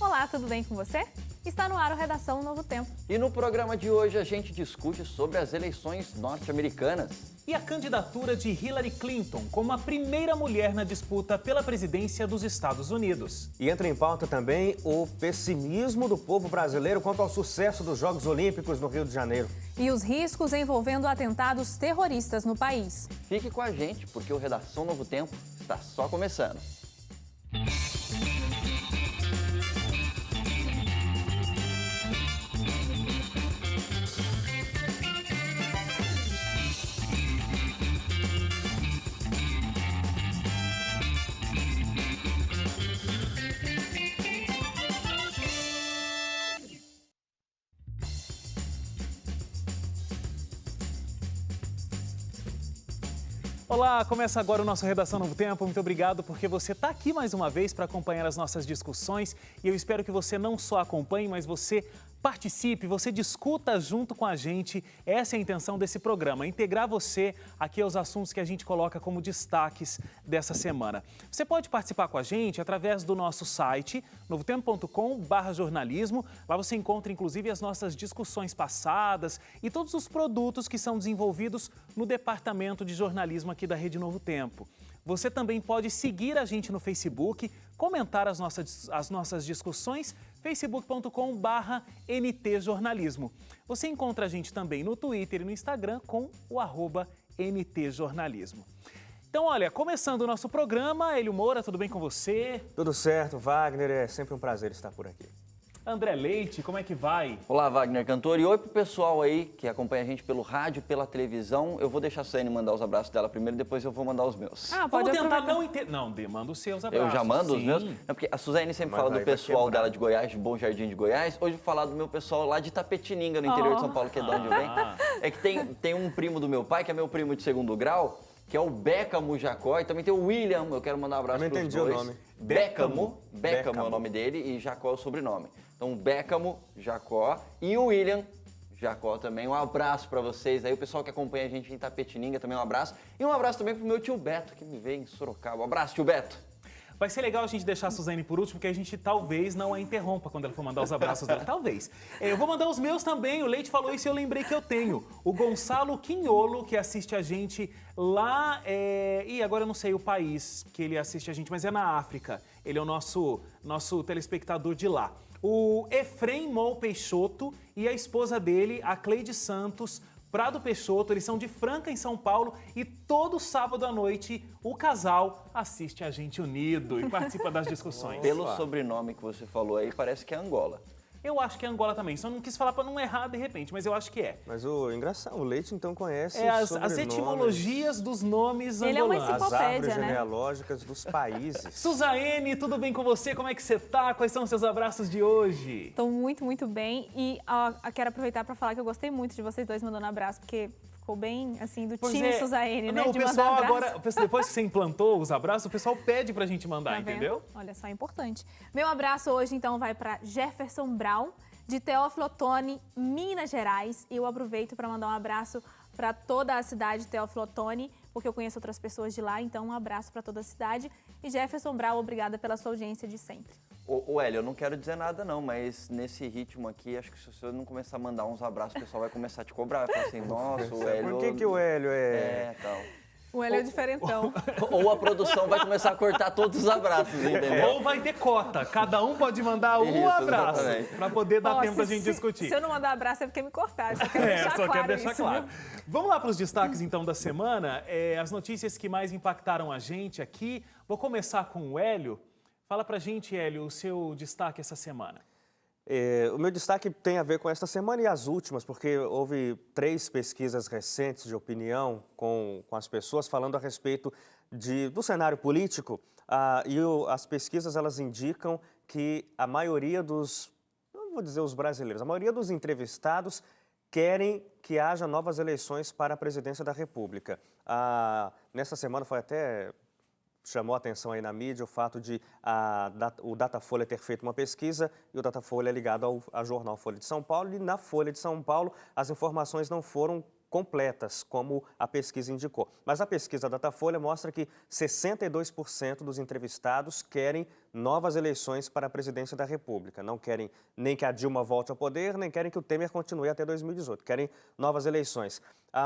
Olá, tudo bem com você? Está no ar o Redação Novo Tempo. E no programa de hoje a gente discute sobre as eleições norte-americanas. E a candidatura de Hillary Clinton como a primeira mulher na disputa pela presidência dos Estados Unidos. E entra em pauta também o pessimismo do povo brasileiro quanto ao sucesso dos Jogos Olímpicos no Rio de Janeiro. E os riscos envolvendo atentados terroristas no país. Fique com a gente, porque o Redação Novo Tempo está só começando. Olá, começa agora o nosso Redação Novo Tempo. Muito obrigado porque você está aqui mais uma vez para acompanhar as nossas discussões e eu espero que você não só acompanhe, mas você participe, você discuta junto com a gente. Essa é a intenção desse programa, integrar você aqui aos assuntos que a gente coloca como destaques dessa semana. Você pode participar com a gente através do nosso site, novotempo.com/jornalismo. Lá você encontra inclusive as nossas discussões passadas e todos os produtos que são desenvolvidos no departamento de jornalismo aqui da Rede Novo Tempo. Você também pode seguir a gente no Facebook, comentar as nossas discussões, facebook.com/ntjornalismo. Você encontra a gente também no Twitter e no Instagram com o @ntjornalismo. Então, olha, começando o nosso programa, Hélio Moura, tudo bem com você? Tudo certo, Wagner, é sempre um prazer estar por aqui. André Leite, como é que vai? Olá, Wagner Cantor. E oi pro pessoal aí que acompanha a gente pelo rádio, pela televisão. Eu vou deixar a Suene mandar os abraços dela primeiro, depois eu vou mandar os meus. Vamos tentar não manda os seus abraços. Eu já mando os sim. meus? Não, porque a Suzane sempre Mas fala do aí vai pessoal quebrar. dela de Goiás, de Bom Jardim de Goiás. Hoje eu vou falar do meu pessoal lá de Itapetininga, no interior de São Paulo, que é de onde eu venho. É que tem um primo do meu pai, que é meu primo de segundo grau, que é o Bécamo Jacó, e também tem o William, eu quero mandar um abraço Eu não pros entendi o dois. nome. Bécamo é Bécamo. o nome dele e Jacó é o sobrenome. Então, Bécamo Jacó e o William Jacó também. Um abraço pra vocês aí, o pessoal que acompanha a gente em Itapetininga também um abraço. E um abraço também pro meu tio Beto, que me veio em Sorocaba. Um abraço, tio Beto. Vai ser legal a gente deixar a Suzane por último, porque a gente talvez não a interrompa quando ela for mandar os abraços dela. Talvez. Eu vou mandar os meus também. O Leite falou isso e eu lembrei que eu tenho. O Gonçalo Quinholo, que assiste a gente lá... E agora eu não sei o país que ele assiste a gente, mas é na África. Ele é o nosso telespectador de lá. O Efrem Mol Peixoto e a esposa dele, a Cleide Santos Prado Peixoto, eles são de Franca, em São Paulo, e todo sábado à noite o casal assiste a gente unido e participa das discussões. Pelo sobrenome que você falou aí, parece que é Angola. Eu acho que é Angola também, só não quis falar para não errar de repente, mas eu acho que é. Mas o engraçado, o Leite então conhece As sobrenomes, etimologias dos nomes Ele é uma angolanos. as enciclopédia, árvores né? genealógicas dos países. Suzaene, tudo bem com você? Como é que você tá? Quais são os seus abraços de hoje? Estou muito bem e quero aproveitar para falar que eu gostei muito de vocês dois mandando abraço, porque ficou bem, assim, do time Suzaene, né? Não, o de mandar pessoal abraço. agora, depois que você implantou os abraços, o pessoal pede pra gente mandar, Tá vendo? entendeu? Olha só, é importante. Meu abraço hoje, então, vai para Jefferson Brown, de Teófilo Otoni, Minas Gerais. E eu aproveito para mandar um abraço para toda a cidade de Teófilo Otoni, porque eu conheço outras pessoas de lá, então um abraço para toda a cidade. E Jefferson Brown, obrigada pela sua audiência de sempre. Ô Hélio, eu não quero dizer nada não, mas nesse ritmo aqui, acho que se você não começar a mandar uns abraços, o pessoal vai começar a te cobrar. Vai falar assim, nossa, o Hélio... Por que o Hélio é... tal. O Hélio é diferentão. Ou a produção vai começar a cortar todos os abraços, entendeu? Ou vai ter cota, cada um pode mandar um Isso, abraço, exatamente. pra poder dar Ó, tempo da se- gente discutir. Se eu não mandar abraço é porque me cortaram, só quero deixar Só claro quero deixar isso, claro. viu? Vamos lá para os destaques, então, da semana. As notícias que mais impactaram a gente aqui. Vou começar com o Hélio. Fala pra gente, Hélio, o seu destaque essa semana. O meu destaque tem a ver com esta semana e as últimas, porque houve 3 pesquisas recentes de opinião com as pessoas falando a respeito do cenário político. As pesquisas, elas indicam que a maioria não vou dizer os brasileiros, a maioria dos entrevistados querem que haja novas eleições para a presidência da República. Nessa semana foi até... chamou a atenção aí na mídia o fato de o Datafolha ter feito uma pesquisa e o Datafolha é ligado ao jornal Folha de São Paulo e na Folha de São Paulo as informações não foram completas, como a pesquisa indicou. Mas a pesquisa Datafolha mostra que 62% dos entrevistados querem novas eleições para a presidência da República. Não querem nem que a Dilma volte ao poder, nem querem que o Temer continue até 2018. Querem novas eleições.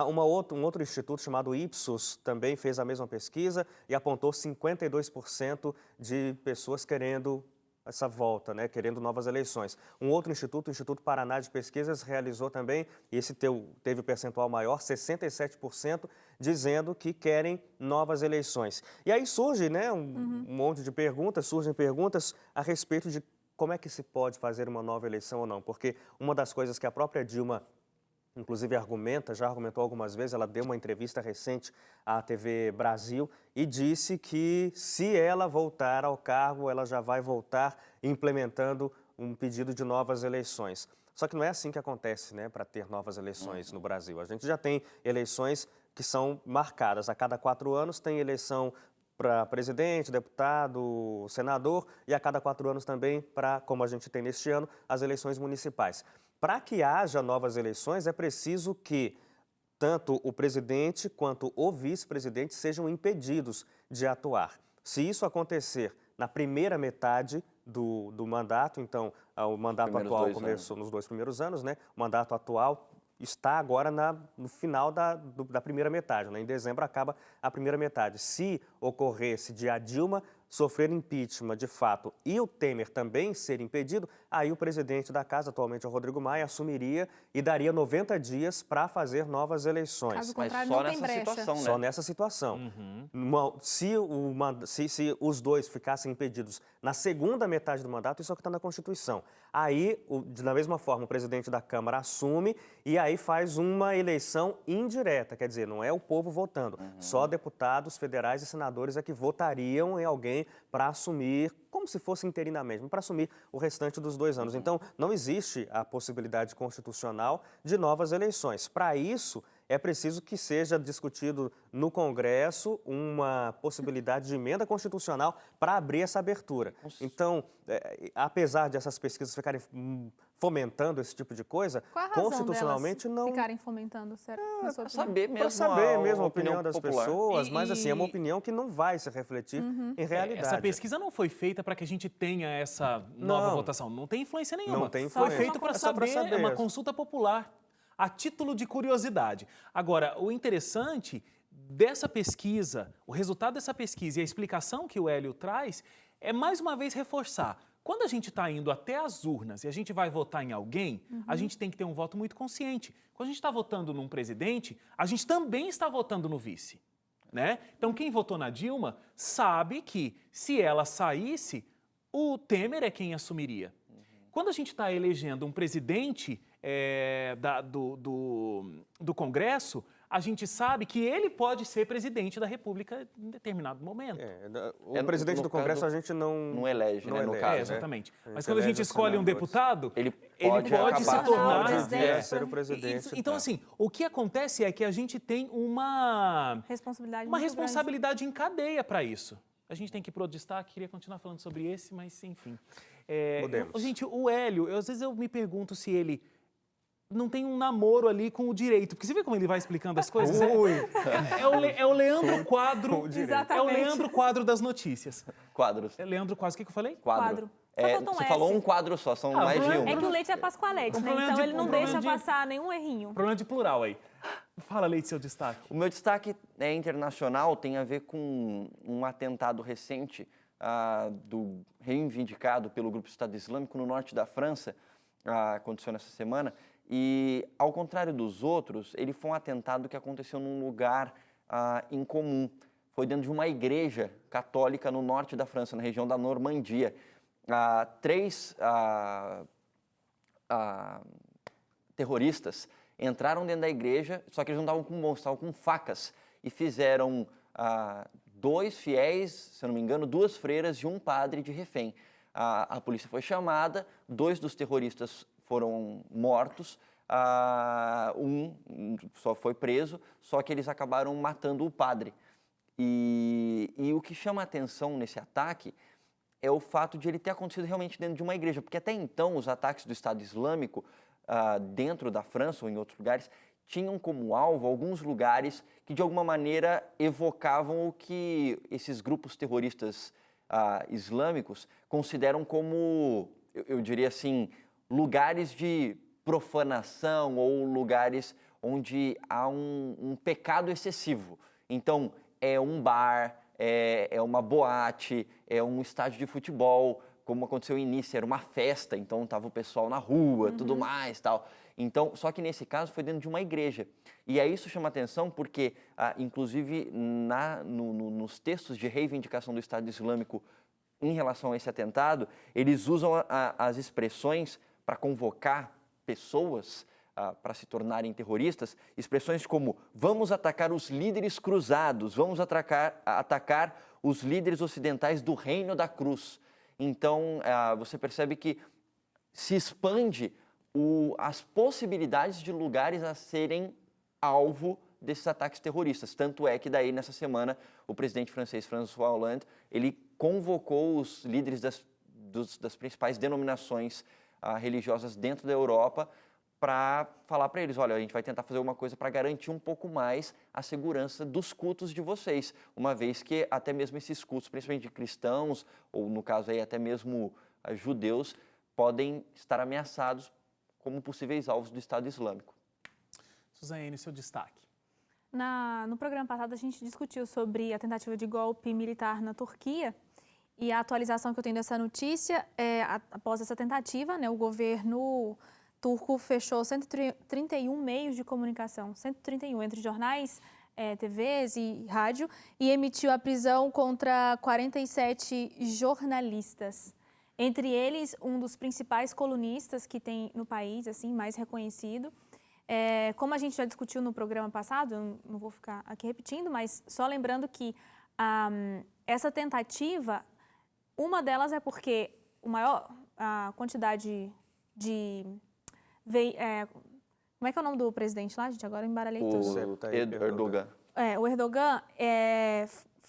Um outro instituto chamado Ipsos também fez a mesma pesquisa e apontou 52% de pessoas querendo essa volta, né, querendo novas eleições. Um outro instituto, o Instituto Paraná de Pesquisas, realizou também, e esse teve o percentual maior, 67%, dizendo que querem novas eleições. E aí surge, né, um monte de perguntas, surgem perguntas a respeito de como é que se pode fazer uma nova eleição ou não, porque uma das coisas que a própria Dilma inclusive já argumentou algumas vezes, ela deu uma entrevista recente à TV Brasil e disse que se ela voltar ao cargo, ela já vai voltar implementando um pedido de novas eleições. Só que não é assim que acontece, né, para ter novas eleições no Brasil. A gente já tem eleições que são marcadas. A cada 4 anos tem eleição para presidente, deputado, senador e a cada 4 anos também para, como a gente tem neste ano, as eleições municipais. Para que haja novas eleições, é preciso que tanto o presidente quanto o vice-presidente sejam impedidos de atuar. Se isso acontecer na primeira metade do mandato, então o mandato atual começou nos 2 primeiros anos, né? O mandato atual está agora no final da primeira metade, né? Em dezembro acaba a primeira metade. Se ocorresse de a Dilma sofrer impeachment de fato e o Temer também ser impedido, aí o presidente da casa, atualmente o Rodrigo Maia, assumiria e daria 90 dias para fazer novas eleições. Caso Mas contrário, só não tem nessa brecha. situação, né? Só nessa situação. Se os dois ficassem impedidos na segunda metade do mandato, isso é o que está na Constituição. Aí, da mesma forma, o presidente da Câmara assume e aí faz uma eleição indireta, quer dizer, não é o povo votando, só deputados federais e senadores é que votariam em alguém para assumir, como se fosse interinamente, para assumir o restante dos 2 anos. Então, não existe a possibilidade constitucional de novas eleições. Para isso, é preciso que seja discutido no Congresso uma possibilidade de emenda constitucional para abrir essa abertura. Então, apesar de essas pesquisas ficarem fomentando esse tipo de coisa, Qual a razão constitucionalmente delas não... ficarem fomentando, sério, na sua opinião? Saber mesmo Para saber mesmo a opinião das popular. pessoas, mas assim, é uma opinião que não vai se refletir em realidade. Essa pesquisa não foi feita para que a gente tenha essa nova votação. Não tem influência nenhuma. Não tem Foi influência. feito para É só pra saber, é uma consulta popular, a título de curiosidade. Agora, o interessante dessa pesquisa, o resultado dessa pesquisa e a explicação que o Hélio traz é, mais uma vez, reforçar. Quando a gente está indo até as urnas e a gente vai votar em alguém, a gente tem que ter um voto muito consciente. Quando a gente está votando num presidente, a gente também está votando no vice, né? Então, quem votou na Dilma sabe que, se ela saísse, o Temer é quem assumiria. Quando a gente está elegendo um presidente do Congresso, a gente sabe que ele pode ser presidente da República em determinado momento. O presidente do Congresso caso, a gente não elege, né, no caso. Exatamente. Né? Mas quando a gente escolhe um deputado, ele pode pode se acabar tornar presidente. ser o presidente. Então, assim, o que acontece é que a gente tem uma Responsabilidade muito grande. responsabilidade em cadeia para isso. A gente tem que ir para o destaque, queria continuar falando sobre esse, mas enfim. Gente, o Hélio, às vezes eu me pergunto se ele não tem um namoro ali com o direito. Porque você vê como ele vai explicando as coisas? É o Leandro Quadro. Exatamente. É o Leandro Quadro das notícias. Quadros. É Leandro Quadro, o que eu falei? Quadro. Só faltou um Você S. falou um quadro só, são mais de um. É que o Leite é Pascoalete, né? problema Então de- ele não um problema deixa de- passar nenhum errinho. Problema de plural aí. Fala, Leite, seu destaque. O meu destaque é internacional, tem a ver com um atentado recente reivindicado pelo grupo Estado Islâmico no norte da França, aconteceu nessa semana, e ao contrário dos outros, ele foi um atentado que aconteceu num lugar incomum. Foi dentro de uma igreja católica no norte da França, na região da Normandia. 3 terroristas entraram dentro da igreja, só que eles não estavam com bombas, estavam com facas, e fizeram 2 fiéis, se eu não me engano, 2 freiras e um padre de refém. A polícia foi chamada, 2 dos terroristas foram mortos, um só foi preso, só que eles acabaram matando o padre. E o que chama a atenção nesse ataque é o fato de ele ter acontecido realmente dentro de uma igreja, porque até então os ataques do Estado Islâmico dentro da França ou em outros lugares tinham como alvo alguns lugares que de alguma maneira evocavam o que esses grupos terroristas islâmicos consideram como, eu diria assim, lugares de profanação ou lugares onde há um pecado excessivo. Então, é um bar, é uma boate, é um estádio de futebol, como aconteceu em Nice, era uma festa, então estava o pessoal na rua, tudo mais, tal. Então, só que nesse caso foi dentro de uma igreja. E aí isso chama atenção porque, inclusive, nos textos de reivindicação do Estado Islâmico em relação a esse atentado, eles usam as expressões para convocar pessoas para se tornarem terroristas, expressões como vamos atacar os líderes cruzados, vamos atacar os líderes ocidentais do reino da cruz. Então, você percebe que se expande as possibilidades de lugares a serem alvo desses ataques terroristas. Tanto é que daí, nessa semana, o presidente francês François Hollande, ele convocou os líderes das principais denominações religiosas dentro da Europa para falar para eles, olha, a gente vai tentar fazer uma coisa para garantir um pouco mais a segurança dos cultos de vocês, uma vez que até mesmo esses cultos, principalmente de cristãos, ou no caso aí até mesmo judeus, podem estar ameaçados como possíveis alvos do Estado Islâmico. Suzane, seu destaque. No programa passado a gente discutiu sobre a tentativa de golpe militar na Turquia e a atualização que eu tenho dessa notícia é, após essa tentativa, né, o governo turco fechou 131 meios de comunicação, 131 entre jornais, TVs e rádio, e emitiu a prisão contra 47 jornalistas. Entre eles, um dos principais colunistas que tem no país, assim, mais reconhecido. Como a gente já discutiu no programa passado, eu não vou ficar aqui repetindo, mas só lembrando que essa tentativa, uma delas é porque a quantidade de como é que é o nome do presidente lá, gente? Agora eu embaralhei tudo. Erdogan. O Erdogan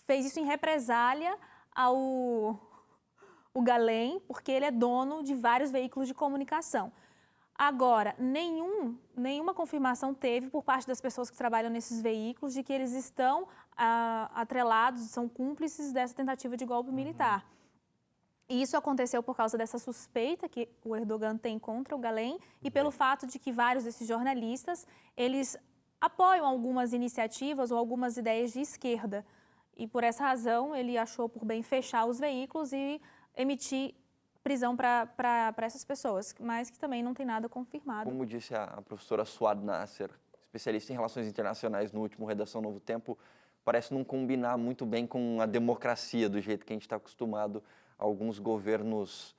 fez isso em represália ao Gulen, porque ele é dono de vários veículos de comunicação. Agora, nenhuma confirmação teve por parte das pessoas que trabalham nesses veículos de que eles estão atrelados, são cúmplices dessa tentativa de golpe militar. E isso aconteceu por causa dessa suspeita que o Erdogan tem contra o Gulen e pelo fato de que vários desses jornalistas, eles apoiam algumas iniciativas ou algumas ideias de esquerda. E por essa razão, ele achou por bem fechar os veículos e emitir prisão para essas pessoas, mas que também não tem nada confirmado. Como disse a professora Suad Nasser, especialista em relações internacionais no último Redação Novo Tempo, parece não combinar muito bem com a democracia do jeito que a gente está acostumado a alguns governos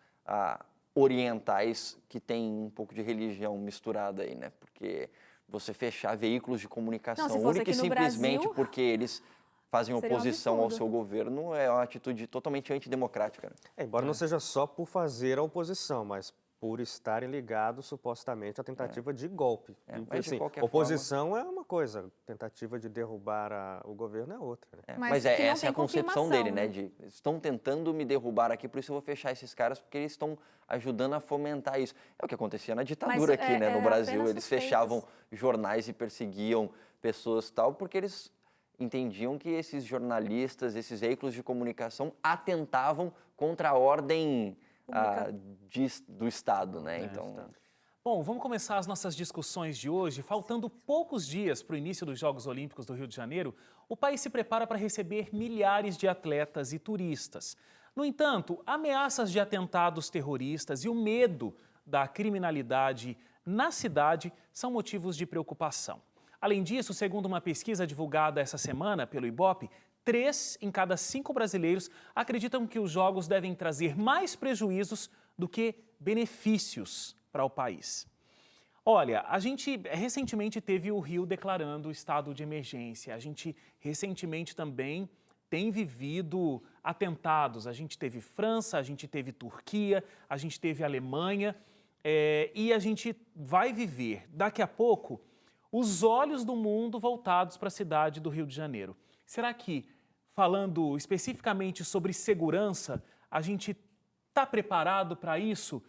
orientais que têm um pouco de religião misturada aí, né? Porque você fechar veículos de comunicação única e simplesmente Brasil, porque eles fazem oposição ao seu governo é uma atitude totalmente antidemocrática. Né? Embora não seja só por fazer a oposição, mas por estarem ligados supostamente à tentativa de golpe. Mas assim, de oposição forma... é uma coisa, tentativa de derrubar o governo é outra. Né? Mas essa é a concepção dele, né? Estão tentando me derrubar aqui, por isso eu vou fechar esses caras, porque eles estão ajudando a fomentar isso. É o que acontecia na ditadura aqui, né? No Brasil, eles fechavam jornais e perseguiam pessoas e tal, porque eles entendiam que esses jornalistas, esses veículos de comunicação atentavam contra a ordem do Estado, né? Bom, vamos começar as nossas discussões de hoje. Faltando poucos dias para o início dos Jogos Olímpicos do Rio de Janeiro, o país se prepara para receber milhares de atletas e turistas. No entanto, ameaças de atentados terroristas e o medo da criminalidade na cidade são motivos de preocupação. Além disso, segundo uma pesquisa divulgada essa semana pelo Ibope, 3 em cada 5 brasileiros acreditam que os Jogos devem trazer mais prejuízos do que benefícios para o país. Olha, a gente recentemente teve o Rio declarando estado de emergência. A gente recentemente também tem vivido atentados. A gente teve França, a gente teve Turquia, a gente teve Alemanha e a gente vai viver daqui a pouco os olhos do mundo voltados para a cidade do Rio de Janeiro. Será que, falando especificamente sobre segurança, a gente está preparado para isso?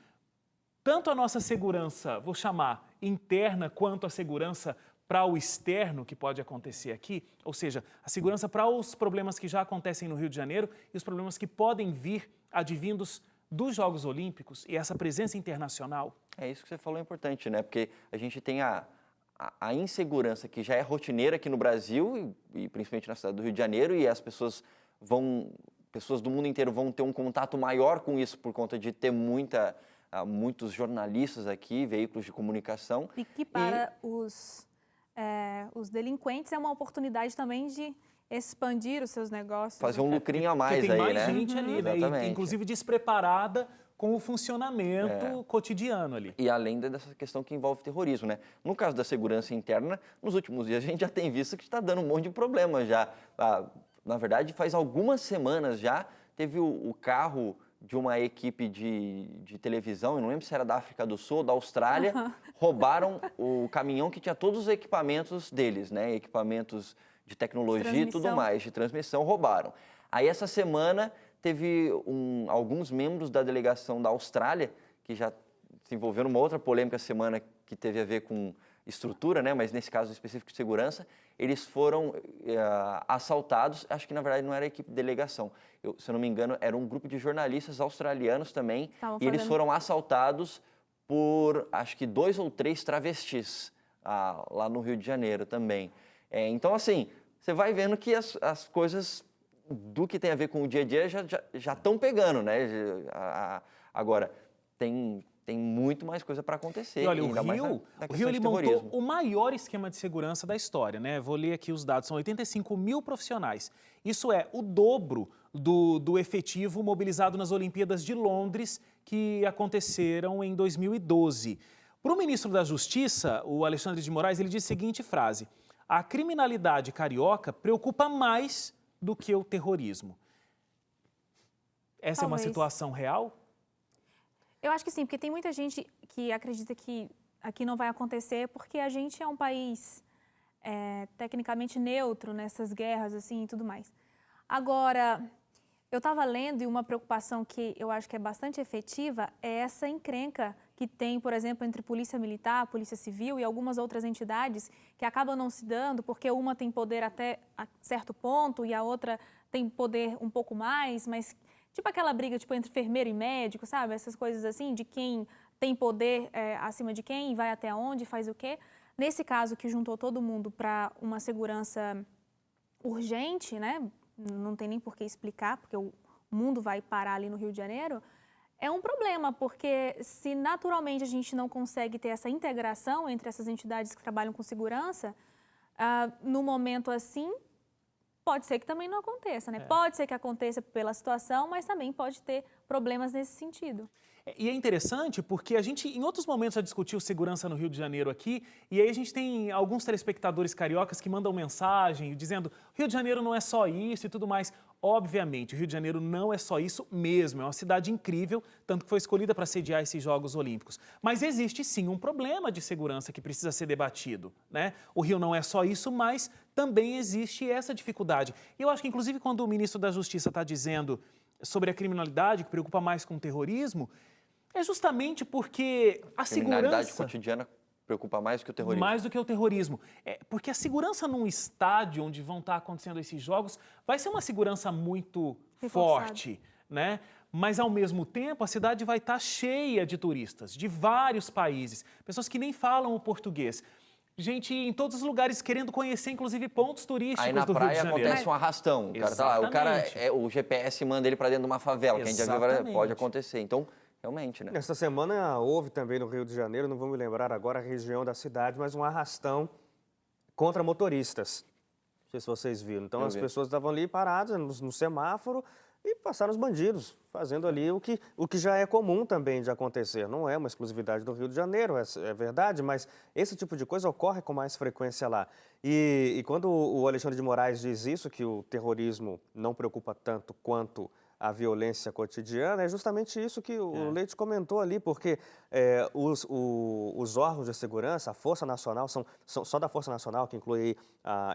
Tanto a nossa segurança, vou chamar, interna, quanto a segurança para o externo que pode acontecer aqui, ou seja, a segurança para os problemas que já acontecem no Rio de Janeiro e os problemas que podem vir advindos dos Jogos Olímpicos e essa presença internacional? É isso que você falou, é importante, né? Porque a gente tem a insegurança que já é rotineira aqui no Brasil e principalmente na cidade do Rio de Janeiro, e as pessoas do mundo inteiro vão ter um contato maior com isso por conta de ter muitos jornalistas aqui, veículos de comunicação. E que para os delinquentes é uma oportunidade também de expandir os seus negócios. Fazer um lucrinho a mais Porque tem aí, mais né? gente ali, né? Exatamente. E, inclusive despreparada com o funcionamento cotidiano ali. E além dessa questão que envolve terrorismo, né? No caso da segurança interna, nos últimos dias a gente já tem visto que está dando um monte de problema já. Na verdade, faz algumas semanas já, teve o carro de uma equipe de televisão, eu não lembro se era da África do Sul ou da Austrália, roubaram o caminhão que tinha todos os equipamentos deles, né? Equipamentos de tecnologia e tudo mais, de transmissão, roubaram. Aí essa semana teve alguns membros da delegação da Austrália, que já se envolveram numa outra polêmica semana que teve a ver com estrutura, né? Mas nesse caso específico de segurança, eles foram assaltados, acho que na verdade não era a equipe de delegação, se eu não me engano era um grupo de jornalistas australianos também, e eles foram assaltados por acho que 2 ou 3 travestis lá no Rio de Janeiro também. Então assim, você vai vendo que as coisas do que tem a ver com o dia a dia já estão pegando, né? Agora, tem muito mais coisa para acontecer. E olha, ainda mais o Rio ele montou o maior esquema de segurança da história, né? Vou ler aqui os dados, são 85 mil profissionais. Isso é o dobro do efetivo mobilizado nas Olimpíadas de Londres, que aconteceram em 2012. Para o ministro da Justiça, o Alexandre de Moraes, ele diz a seguinte frase: a criminalidade carioca preocupa mais do que o terrorismo. Essa é uma situação real? Eu acho que sim, porque tem muita gente que acredita que aqui não vai acontecer porque a gente é um país tecnicamente neutro nessas guerras assim e tudo mais. Agora, eu estava lendo e uma preocupação que eu acho que é bastante efetiva é essa encrenca que tem, por exemplo, entre polícia militar, polícia civil e algumas outras entidades que acabam não se dando porque uma tem poder até a certo ponto e a outra tem poder um pouco mais, mas tipo aquela briga tipo, entre enfermeiro e médico, sabe? Essas coisas assim, de quem tem poder acima de quem, vai até onde, faz o quê. Nesse caso que juntou todo mundo para uma segurança urgente, né? Não tem nem por que explicar, porque o mundo vai parar ali no Rio de Janeiro, é um problema, porque se naturalmente a gente não consegue ter essa integração entre essas entidades que trabalham com segurança, no momento assim, pode ser que também não aconteça, né? Pode ser que aconteça pela situação, mas também pode ter problemas nesse sentido. E é interessante porque a gente, em outros momentos, já discutiu segurança no Rio de Janeiro aqui, e aí a gente tem alguns telespectadores cariocas que mandam mensagem dizendo Rio de Janeiro não é só isso e tudo mais. Obviamente, o Rio de Janeiro não é só isso mesmo, é uma cidade incrível, tanto que foi escolhida para sediar esses Jogos Olímpicos. Mas existe sim um problema de segurança que precisa ser debatido, né? O Rio não é só isso, mas também existe essa dificuldade. E eu acho que, inclusive, quando o ministro da Justiça está dizendo sobre a criminalidade, que preocupa mais com o terrorismo, é justamente porque a criminalidade segurança cotidiana preocupa mais do que o terrorismo. Mais do que o terrorismo. Porque a segurança num estádio onde vão estar acontecendo esses jogos vai ser uma segurança muito forte, né? Mas, ao mesmo tempo, a cidade vai estar cheia de turistas de vários países, pessoas que nem falam o português. Gente em todos os lugares querendo conhecer, inclusive, pontos turísticos do Rio de Janeiro. Aí na praia acontece um arrastão. O cara tá lá, o GPS manda ele para dentro de uma favela, que a gente já viu agora, pode acontecer. Então, realmente, né? Essa semana houve também no Rio de Janeiro, não vou me lembrar agora a região da cidade, mas um arrastão contra motoristas. Não sei se vocês viram. Então, as pessoas estavam ali paradas no semáforo e passaram os bandidos, fazendo ali o que já é comum também de acontecer. Não é uma exclusividade do Rio de Janeiro, é verdade, mas esse tipo de coisa ocorre com mais frequência lá. E quando o Alexandre de Moraes diz isso, que o terrorismo não preocupa tanto quanto a violência cotidiana, é justamente isso que o Leite comentou ali, porque os órgãos de segurança, a Força Nacional, são só da Força Nacional, que inclui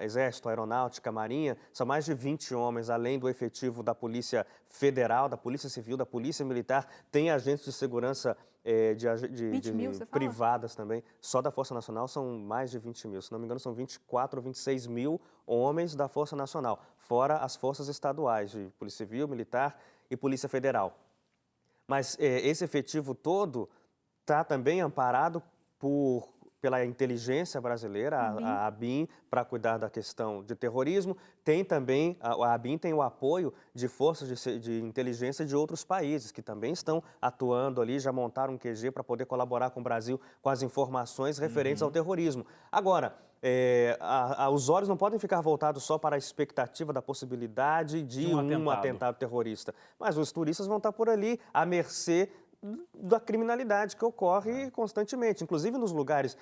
Exército, Aeronáutica, Marinha, são mais de 20 homens, além do efetivo da Polícia Federal, da Polícia Civil, da Polícia Militar, tem agentes de segurança 20 mil, você fala? privadas também, só da Força Nacional são mais de 20 mil. Se não me engano, são 24 ou 26 mil homens da Força Nacional, fora as forças estaduais de Polícia Civil, Militar e Polícia Federal. Mas esse efetivo todo está também amparado pela inteligência brasileira, a ABIN, para cuidar da questão de terrorismo. Tem também, a ABIN tem o apoio de forças de inteligência de outros países, que também estão atuando ali, já montaram um QG para poder colaborar com o Brasil com as informações referentes ao terrorismo. Agora, os olhos não podem ficar voltados só para a expectativa da possibilidade de um atentado terrorista, mas os turistas vão estar por ali à mercê da criminalidade que ocorre constantemente. Inclusive nos lugares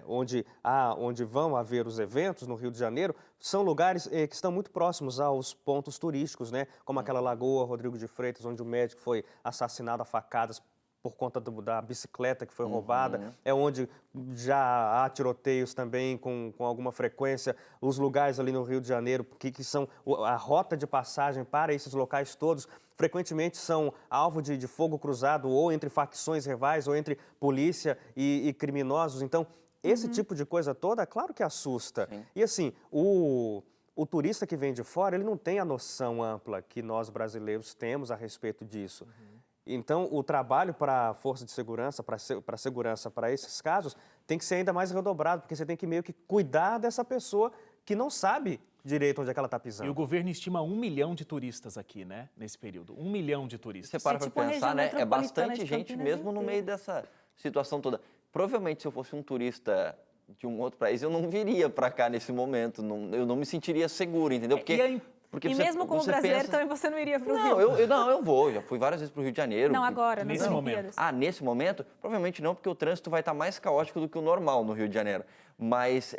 onde vão haver os eventos, no Rio de Janeiro, são lugares que estão muito próximos aos pontos turísticos, né? Como aquela Lagoa Rodrigo de Freitas, onde o médico foi assassinado a facadas por conta da bicicleta que foi roubada, é onde já há tiroteios também com alguma frequência, os lugares ali no Rio de Janeiro, que são a rota de passagem para esses locais todos, frequentemente são alvo de fogo cruzado, ou entre facções rivais, ou entre polícia e criminosos. Então, esse tipo de coisa toda, claro que assusta. Sim. E assim, o turista que vem de fora, ele não tem a noção ampla que nós brasileiros temos a respeito disso. Então, o trabalho para a força de segurança, para a segurança para esses casos, tem que ser ainda mais redobrado, porque você tem que meio que cuidar dessa pessoa que não sabe direito onde é que ela está pisando. E o governo estima 1 milhão de turistas aqui, né, nesse período. 1 milhão de turistas. Você para para pensar, né? É bastante gente mesmo no meio dessa situação toda. Provavelmente, se eu fosse um turista de um outro país, eu não viria para cá nesse momento. Eu não me sentiria seguro, entendeu? Porque mesmo como brasileiro, também você não iria para o Rio? Eu vou. Já fui várias vezes para o Rio de Janeiro. Não, agora, nesse momento. Nesse momento? Provavelmente não, porque o trânsito vai estar mais caótico do que o normal no Rio de Janeiro. Mas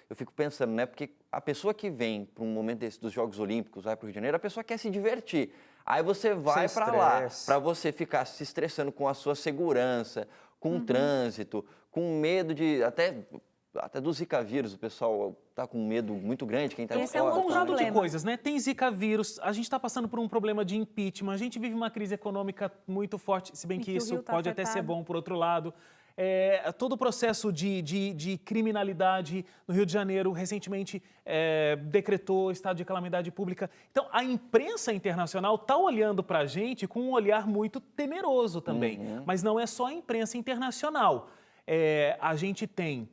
eu fico pensando, né? Porque a pessoa que vem para um momento desse dos Jogos Olímpicos, vai para o Rio de Janeiro, a pessoa quer se divertir. Aí você vai para lá, para você ficar se estressando com a sua segurança, com o trânsito, com medo de até do Zika vírus, o pessoal está com um medo muito grande, quem está de fora. Esse é um conjunto de coisas, né? Tem Zika vírus, a gente está passando por um problema de impeachment, a gente vive uma crise econômica muito forte, se bem que isso pode até ser bom por outro lado. Todo o processo de criminalidade no Rio de Janeiro recentemente decretou estado de calamidade pública. Então, a imprensa internacional está olhando para a gente com um olhar muito temeroso também. Mas não é só a imprensa internacional. A gente tem,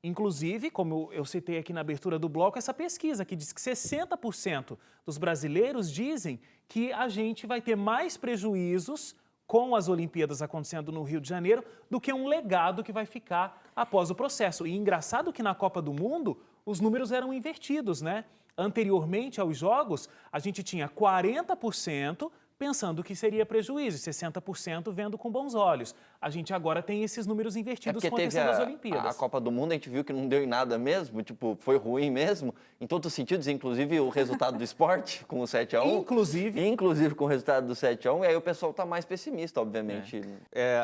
inclusive, como eu citei aqui na abertura do bloco, essa pesquisa que diz que 60% dos brasileiros dizem que a gente vai ter mais prejuízos com as Olimpíadas acontecendo no Rio de Janeiro do que um legado que vai ficar após o processo. E engraçado que na Copa do Mundo os números eram invertidos, né? Anteriormente aos Jogos, a gente tinha 40% pensando que seria prejuízo, 60% vendo com bons olhos. A gente agora tem esses números invertidos com a questão das Olimpíadas. A Copa do Mundo, a gente viu que não deu em nada mesmo, tipo, foi ruim mesmo, em todos os sentidos, inclusive o resultado do esporte, com o 7-1. Inclusive com o resultado do 7-1, e aí o pessoal está mais pessimista, obviamente.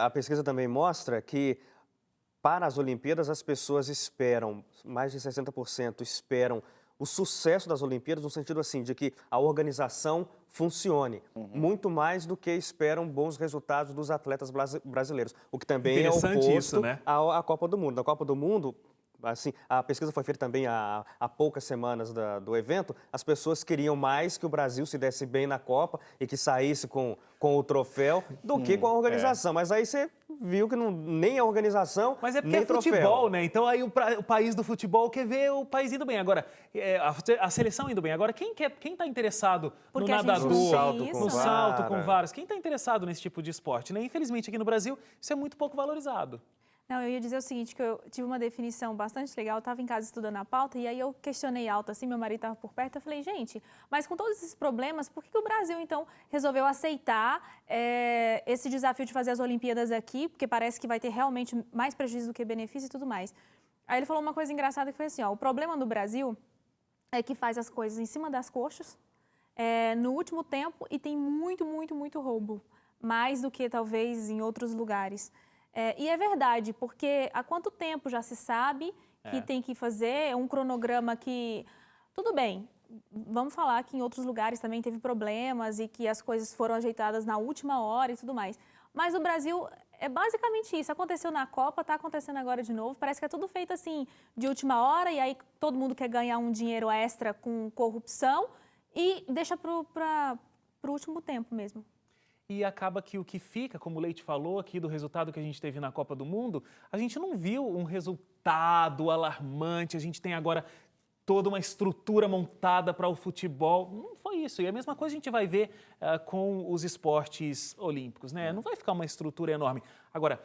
A pesquisa também mostra que para as Olimpíadas as pessoas esperam, mais de 60% esperam o sucesso das Olimpíadas, no sentido assim, de que a organização funcione, muito mais do que esperam bons resultados dos atletas brasileiros, o que também é oposto à Copa do Mundo. Na Copa do Mundo, assim, a pesquisa foi feita também há poucas semanas do evento, as pessoas queriam mais que o Brasil se desse bem na Copa e que saísse com o troféu do que com a organização. Mas aí você viu que nem a organização, mas é porque nem é futebol, né? Então aí o país do futebol quer ver o país indo bem. Agora, a seleção indo bem. Agora, quem está interessado no nadador, no salto com varas? Quem está interessado nesse tipo de esporte, né? Infelizmente, aqui no Brasil, isso é muito pouco valorizado. Não, eu ia dizer o seguinte, que eu tive uma definição bastante legal, eu estava em casa estudando a pauta e aí eu questionei alto, assim, meu marido estava por perto, eu falei, gente, mas com todos esses problemas, por que o Brasil, então, resolveu aceitar esse desafio de fazer as Olimpíadas aqui, porque parece que vai ter realmente mais prejuízo do que benefício e tudo mais. Aí ele falou uma coisa engraçada que foi assim, ó, o problema do Brasil é que faz as coisas em cima das coxas, no último tempo, e tem muito, muito, muito roubo, mais do que talvez em outros lugares. E é verdade, porque há quanto tempo já se sabe que tem que fazer um cronograma que... Tudo bem, vamos falar que em outros lugares também teve problemas e que as coisas foram ajeitadas na última hora e tudo mais. Mas o Brasil É basicamente isso. Aconteceu na Copa, tá acontecendo agora de novo. Parece que é tudo feito assim de última hora e aí todo mundo quer ganhar um dinheiro extra com corrupção e deixa pro último tempo mesmo. E acaba que o que fica, como o Leite falou aqui do resultado que a gente teve na Copa do Mundo, a gente não viu um resultado alarmante, a gente tem agora toda uma estrutura montada para o futebol. Não foi isso. E a mesma coisa a gente vai ver com os esportes olímpicos, né? Não vai ficar uma estrutura enorme. Agora,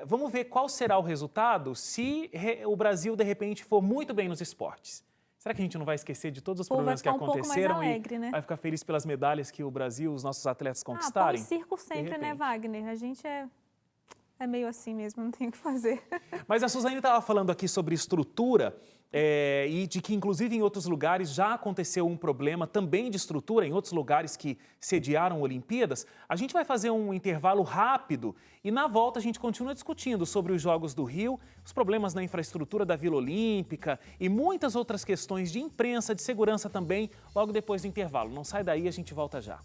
vamos ver qual será o resultado se o Brasil, de repente, for muito bem nos esportes. Será que a gente não vai esquecer de todos os problemas que aconteceram alegre, né? Vai ficar feliz pelas medalhas que o Brasil, os nossos atletas conquistarem? Põe circo sempre, né, Wagner? A gente é meio assim mesmo, não tem o que fazer. Mas a Suzane estava falando aqui sobre estrutura e de que, inclusive, em outros lugares já aconteceu um problema também de estrutura, em outros lugares que sediaram Olimpíadas. A gente vai fazer um intervalo rápido e, na volta, a gente continua discutindo sobre os Jogos do Rio, os problemas na infraestrutura da Vila Olímpica e muitas outras questões de imprensa, de segurança também, logo depois do intervalo. Não sai daí, a gente volta já.